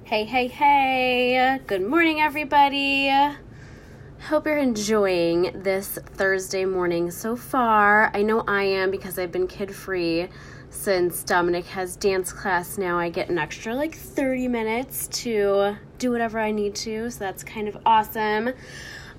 Hey, hey, hey. Good morning, everybody. Hope you're enjoying this Thursday morning so far. I know I am because I've been kid-free since Dominic has dance class now. I get an extra 30 minutes to do whatever I need to, so that's kind of awesome.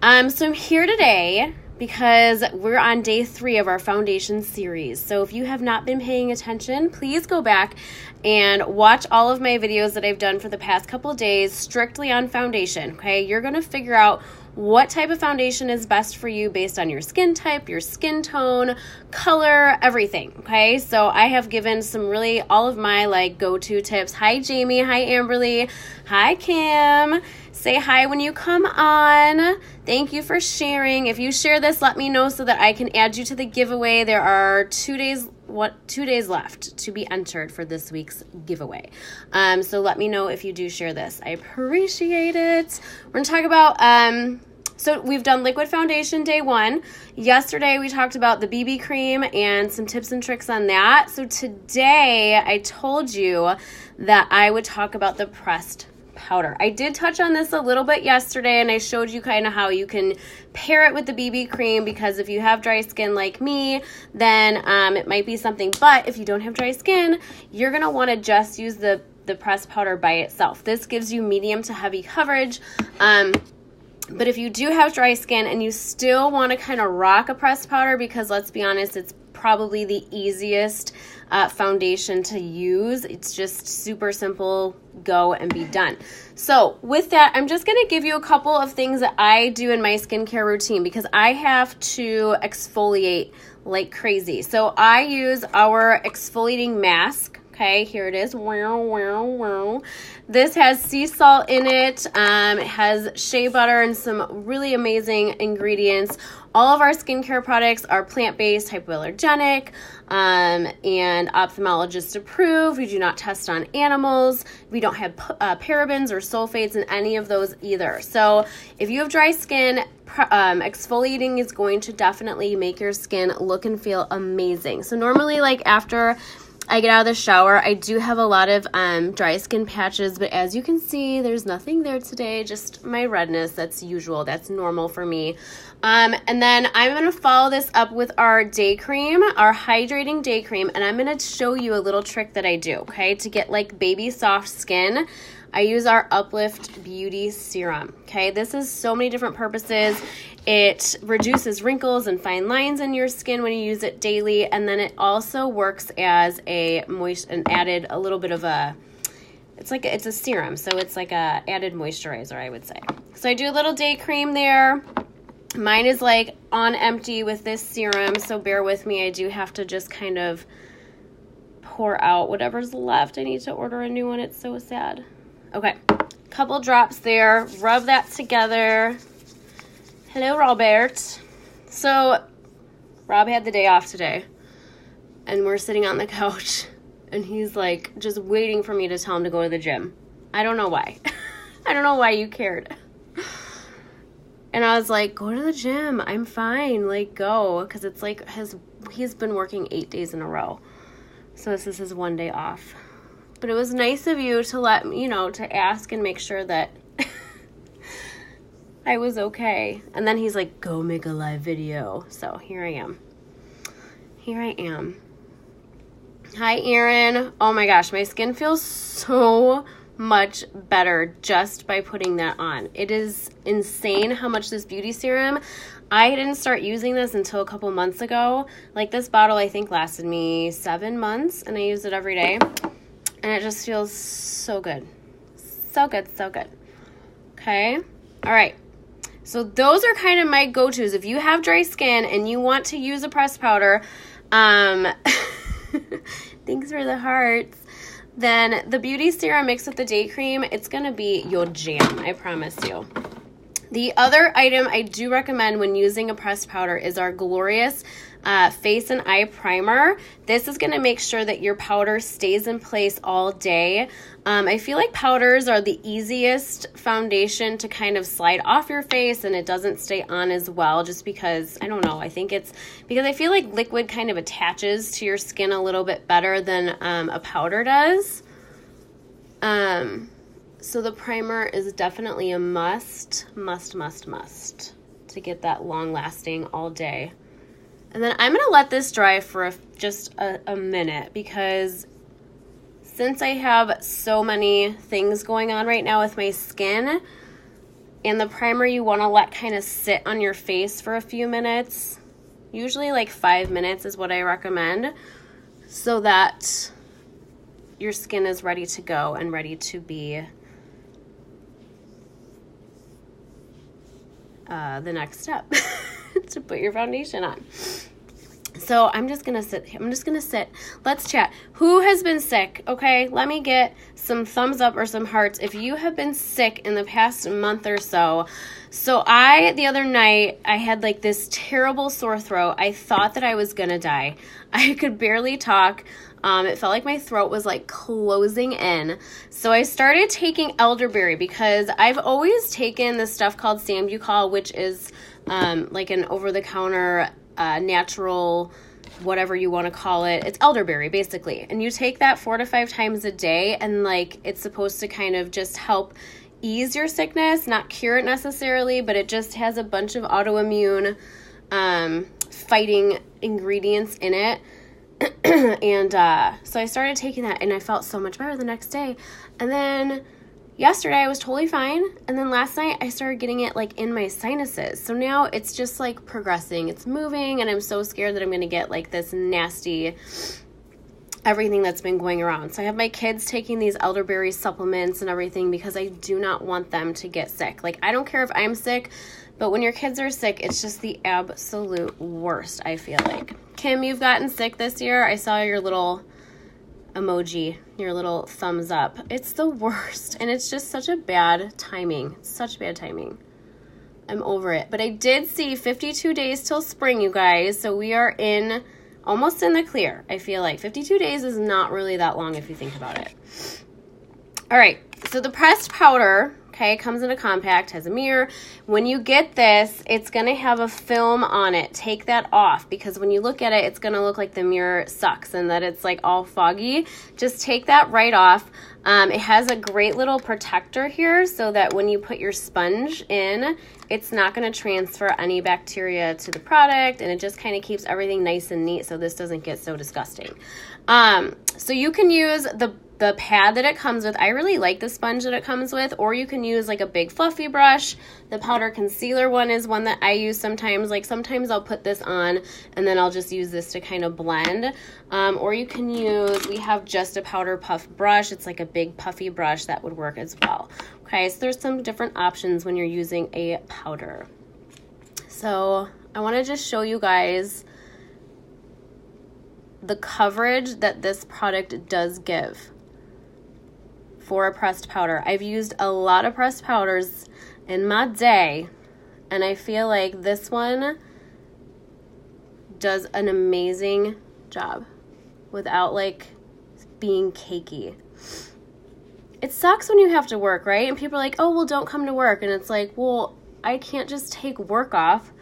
So I'm here today because we're on day 3 of our foundation series. So if you have not been paying attention, please go back and watch all of my videos that I've done for the past couple of days strictly on foundation, okay? You're going to figure out what type of foundation is best for you based on your skin type, your skin tone, color, everything, okay? So I have given some really all of my go-to tips. Hi, Jamie. Hi, Amberly. Hi, Kim. Say hi when you come on. Thank you for sharing. If you share this, let me know so that I can add you to the giveaway. There are 2 days left to be entered for this week's giveaway. So let me know if you do share this. I appreciate it. We're going to talk about, so we've done liquid foundation day 1. Yesterday we talked about the BB cream and some tips and tricks on that. So today I told you that I would talk about the pressed powder. I did touch on this a little bit yesterday, and I showed you kind of how you can pair it with the BB cream, because if you have dry skin like me, then it might be something. But if you don't have dry skin, you're going to want to just use the pressed powder by itself. This gives you medium to heavy coverage. But if you do have dry skin and you still want to kind of rock a pressed powder, because let's be honest, it's probably the easiest foundation to use. It's just super simple, go and be done. So with that, I'm just going to give you a couple of things that I do in my skincare routine, because I have to exfoliate like crazy. So I use our exfoliating mask. Okay, here it is. This has sea salt in it. It has shea butter and some really amazing ingredients. All of our skincare products are plant-based, hypoallergenic, and ophthalmologist approved. We do not test on animals. We don't have parabens or sulfates in any of those either. So if you have dry skin, exfoliating is going to definitely make your skin look and feel amazing. So normally, after I get out of the shower, I do have a lot of dry skin patches, but as you can see, there's nothing there today, just my redness. That's usual. That's normal for me. And then I'm going to follow this up with our day cream, our hydrating day cream, and I'm going to show you a little trick that I do, okay, to get baby soft skin. I use our Uplift Beauty Serum, okay? This is so many different purposes. It reduces wrinkles and fine lines in your skin when you use it daily, and then it also works as a added a little bit of a, it's a serum, so it's like a added moisturizer, I would say. So I do a little day cream there. Mine is on empty with this serum, so bear with me. I do have to just kind of pour out whatever's left. I need to order a new one. It's so sad. Okay, couple drops there. Rub that together. Hello, Robert. So Rob had the day off today, and we're sitting on the couch, and he's just waiting for me to tell him to go to the gym. I don't know why. I don't know why you cared. And I was like, go to the gym. I'm fine. Go. Because it's he's been working 8 days in a row. So this is his one day off. But it was nice of you to let me, to ask and make sure that I was okay. And then he's like, go make a live video. So here I am. Hi, Erin. Oh my gosh, my skin feels so much better just by putting that on. It is insane how much this beauty serum, I didn't start using this until a couple months ago. This bottle I think lasted me 7 months, and I use it every day. And it just feels so good. So good, so good. Okay. All right. So those are kind of my go-tos. If you have dry skin and you want to use a pressed powder, thanks for the hearts, then the beauty serum mixed with the day cream, it's going to be your jam. I promise you. The other item I do recommend when using a pressed powder is our Glorious Face and Eye Primer. This is going to make sure that your powder stays in place all day. I feel like powders are the easiest foundation to kind of slide off your face, and it doesn't stay on as well just because, I don't know, I think it's because I feel like liquid kind of attaches to your skin a little bit better than a powder does. So the primer is definitely a must to get that long lasting all day. And then I'm going to let this dry for just a minute, because since I have so many things going on right now with my skin, and the primer you want to let kind of sit on your face for a few minutes, usually like 5 minutes is what I recommend, so that your skin is ready to go and ready to be the next step to put your foundation on. So I'm just gonna sit. Let's chat. Who has been sick? Okay, let me get some thumbs up or some hearts if you have been sick in the past month or so. So the other night, I had like this terrible sore throat. I thought that I was gonna die. I could barely talk. It felt like my throat was like closing in. So I started taking elderberry, because I've always taken this stuff called Sambucol, which is like an over-the-counter natural, whatever you want to call it. It's elderberry basically. And you take that 4 to 5 times a day, and like it's supposed to kind of just help ease your sickness, not cure it necessarily, but it just has a bunch of autoimmune fighting ingredients in it. And so I started taking that, and I felt so much better the next day. And then yesterday I was totally fine, and then last night I started getting it like in my sinuses. So now it's just like progressing, it's moving, and I'm so scared that I'm gonna get like this nasty everything that's been going around. So I have my kids taking these elderberry supplements and everything, because I do not want them to get sick. Like, I don't care if I'm sick, but when your kids are sick, it's just the absolute worst, I feel like. Kim, you've gotten sick this year. I saw your little emoji, your little thumbs up. It's the worst, and it's just such a bad timing. Such bad timing. I'm over it. But I did see 52 days till spring, you guys, so we are almost in the clear. I feel like 52 days is not really that long if you think about it. All right, so the pressed powder, okay, comes in a compact, has a mirror. When you get this, it's going to have a film on it. Take that off, because when you look at it, it's going to look like the mirror sucks and that it's like all foggy. Just take that right off. It has a great little protector here, so that when you put your sponge in, it's not going to transfer any bacteria to the product, and it just kind of keeps everything nice and neat so this doesn't get so disgusting. So you can use the pad that it comes with. I really like the sponge that it comes with, or you can use like a big fluffy brush. The powder concealer one is one that I use sometimes. Like sometimes I'll put this on and then I'll just use this to kind of blend. Or you can use, we have just a powder puff brush. It's like a big puffy brush that would work as well. Okay, so there's some different options when you're using a powder. So I want to just show you guys the coverage that this product does give for a pressed powder. I've used a lot of pressed powders in my day, and I feel like this one does an amazing job without like being cakey. It sucks when you have to work, right? And people are like, oh, well, don't come to work. And it's like, well, I can't just take work off.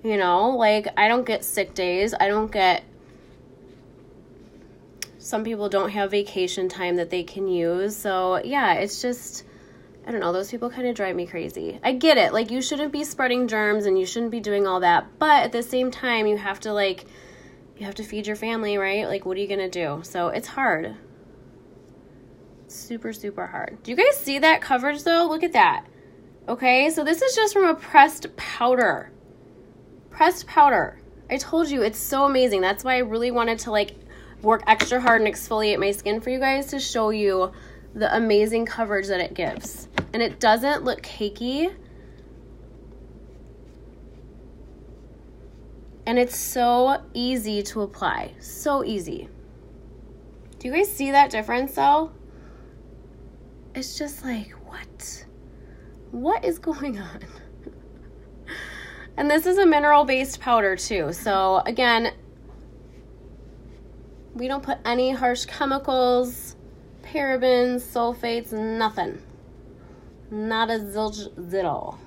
You know, like I don't get sick days. Some people don't have vacation time that they can use. So yeah, it's just, I don't know, those people kind of drive me crazy. I get it. Like you shouldn't be spreading germs and you shouldn't be doing all that. But at the same time, you have to feed your family, right? Like what are you going to do? So it's hard. Super, super hard. Do you guys see that coverage though? Look at that. Okay, so this is just from a pressed powder. Pressed powder. I told you, it's so amazing. That's why I really wanted to like work extra hard and exfoliate my skin for you guys, to show you the amazing coverage that it gives. And it doesn't look cakey. And it's so easy to apply. So easy. Do you guys see that difference though? It's just like, what is going on? And this is a mineral-based powder too. So again, we don't put any harsh chemicals, parabens, sulfates, nothing. Not a zilch.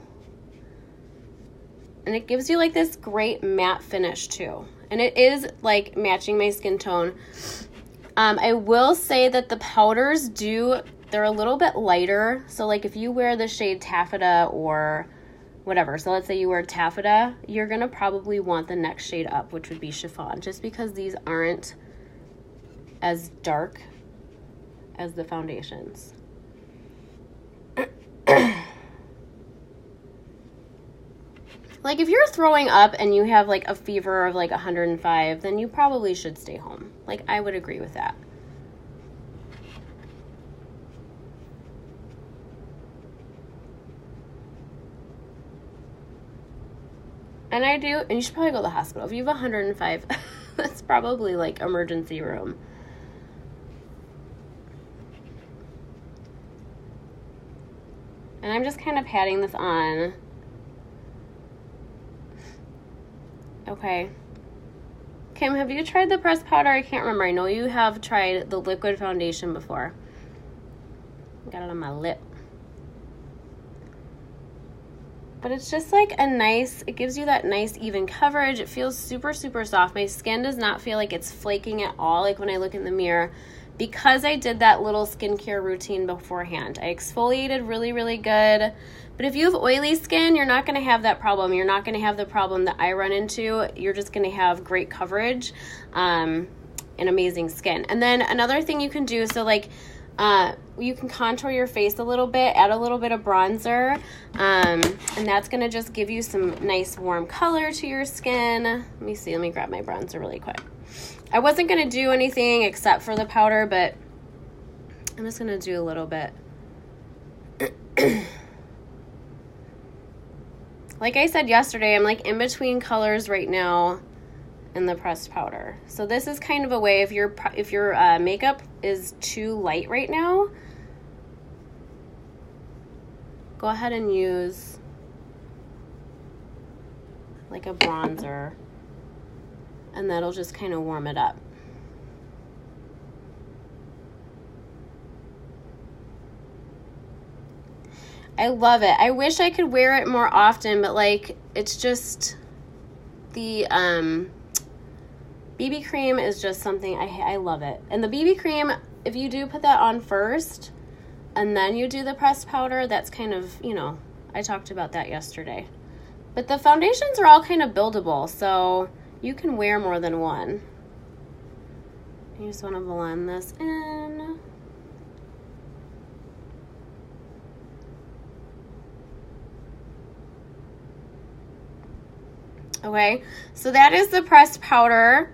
And it gives you like this great matte finish too. And it is like matching my skin tone. I will say that the powders do they're a little bit lighter. So like if you wear the shade Taffeta or whatever, so let's say you wear Taffeta, you're going to probably want the next shade up, which would be Chiffon, just because these aren't as dark as the foundations. Like if you're throwing up and you have like a fever of like 105, then you probably should stay home. Like I would agree with that. And I do, and you should probably go to the hospital. If you have 105, that's probably like emergency room. And I'm just kind of patting this on. Okay. Kim, have you tried the pressed powder? I can't remember. I know you have tried the liquid foundation before. Got it on my lip. But it's just like a nice, it gives you that nice even coverage. It feels super, super soft. My skin does not feel like it's flaking at all, like when I look in the mirror, because I did that little skincare routine beforehand. I exfoliated really, really good. But if you have oily skin, you're not going to have that problem. You're not going to have the problem that I run into. You're just going to have great coverage and amazing skin. And then another thing you can do, so like you can contour your face a little bit, add a little bit of bronzer, and that's going to just give you some nice warm color to your skin. Let me see. Let me grab my bronzer really quick. I wasn't going to do anything except for the powder, but I'm just going to do a little bit. Like I said yesterday, I'm like in between colors right now in the pressed powder. So this is kind of a way, if your makeup is too light right now, go ahead and use like a bronzer, and that'll just kind of warm it up. I love it. I wish I could wear it more often, but like it's just the BB cream is just something I love it. And the BB cream, if you do put that on first and then you do the pressed powder, that's kind of, you know, I talked about that yesterday. But the foundations are all kind of buildable, so you can wear more than one. You just want to blend this in. Okay, so that is the pressed powder.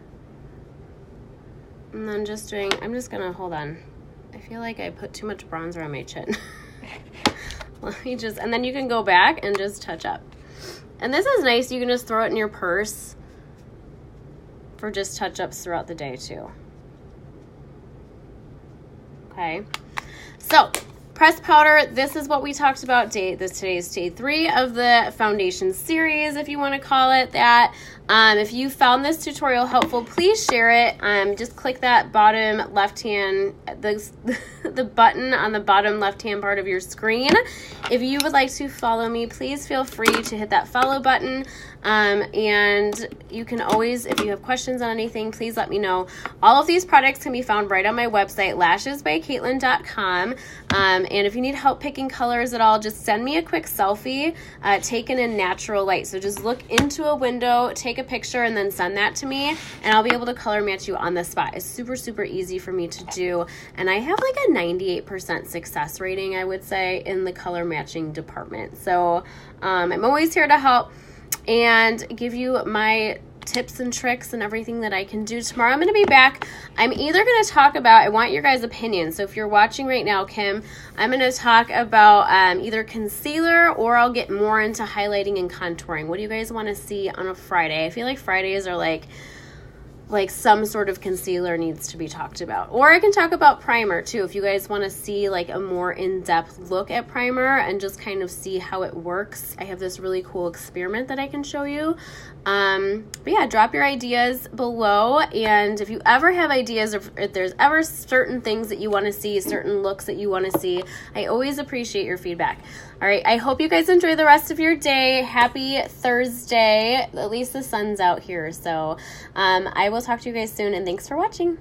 And then I'm just gonna, hold on. I feel like I put too much bronzer on my chin. Let me just, and then you can go back and just touch up. And this is nice, you can just throw it in your purse for just touch-ups throughout the day too. Okay, so pressed powder, this is what we talked about. Today is day 3 of the foundation series, if you want to call it that. If you found this tutorial helpful, please share it. Just click that bottom left-hand, the button on the bottom left-hand part of your screen. If you would like to follow me, please feel free to hit that follow button. And you can always, if you have questions on anything, please let me know. All of these products can be found right on my website, lashesbykaitlyn.com. And if you need help picking colors at all, just send me a quick selfie taken in natural light. So just look into a window, take a picture, and then send that to me, and I'll be able to color match you on the spot. It's super, super easy for me to do. And I have like a 98% success rating, I would say, in the color matching department. So I'm always here to help and give you my tips and tricks and everything that I can do. Tomorrow I'm going to be back. I'm either going to talk about, I want your guys' opinion. So if you're watching right now, Kim, I'm going to talk about either concealer, or I'll get more into highlighting and contouring. What do you guys want to see on a Friday? I feel like Fridays are like some sort of concealer needs to be talked about. Or I can talk about primer too, if you guys want to see like a more in-depth look at primer and just kind of see how it works. I have this really cool experiment that I can show you. But yeah, drop your ideas below, and if you ever have ideas, or if there's ever certain things that you want to see, certain looks that you want to see, I always appreciate your feedback. All right, I hope you guys enjoy the rest of your day. Happy Thursday. At least the sun's out here, so I will talk to you guys soon, and thanks for watching.